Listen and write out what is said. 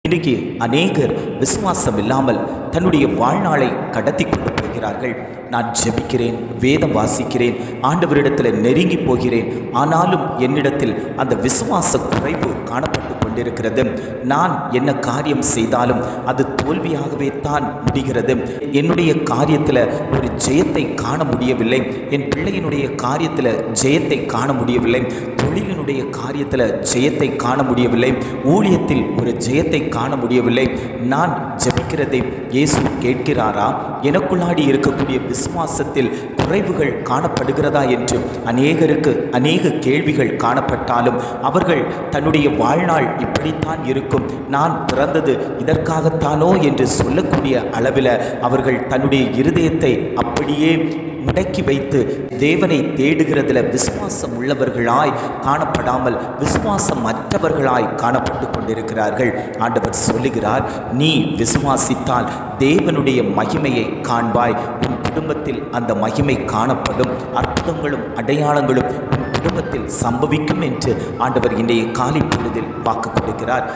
இன்றைக்கு அநேகர் விசுவாசம் இல்லாமல் தன்னுடைய வாழ்நாளை கடத்தி கொண்டு போகிறார்கள். நான் ஜெபிக்கிறேன், வேதம் வாசிக்கிறேன், ஆண்டவரிடத்தில் நெருங்கி போகிறேன், ஆனாலும் என்னிடத்தில் அந்த விசுவாச குறைவு காணப்பட்டு கொண்டிருக்கிறது. நான் என்ன காரியம் செய்தாலும் அது தோல்வியாகவே தான் முடிகிறது. என்னுடைய காரியத்தில் ஒரு ஜெயத்தை காண முடியவில்லை, என் பிள்ளையினுடைய காரியத்தில் ஜெயத்தை காண முடியவில்லை, தொழிலினுடைய காரியத்தில் ஜெயத்தை காண முடியவில்லை, ஊழியத்தில் ஒரு ஜெயத்தை காண முடியவில்லை. நான் ஜெபிக்கிறதை இயேசு கேட்கிறாரா? எனக்குள்ளாடி இருக்கக்கூடிய விசுவாசத்தில் குறைவுகள் காணப்படுகிறதா என்று அநேகருக்கு அநேக கேள்விகள் காணப்பட்டாலும் அவர்கள் தன்னுடைய வாழ்நாள் இப்படித்தான் இருக்கும், நான் பிறந்தது இதற்காகத்தானோ என்று சொல்லக்கூடிய அளவில் அவர்கள் தன்னுடைய இருதயத்தை அப்படியே முடக்கி வைத்து தேவனை தேடுகிறதில் விசுவாசம் உள்ளவர்களாய் காணப்படாமல் விசுவாசம் மற்றவர்களாய் காணப்பட்டு கொண்டிருக்கிறார்கள். ஆண்டவர் சொல்லுகிறார், நீ விசுவாசித்தால் தேவனுடைய மகிமையை காண்பாய், உன் குடும்பத்தில் அந்த மகிமை காணப்படும், அற்புதங்களும் அடையாளங்களும் உன் குடும்பத்தில் சம்பவிக்கும் என்று ஆண்டவர் இன்றைய காலை பொழுதில் வாக்கு கொடுக்கிறார்.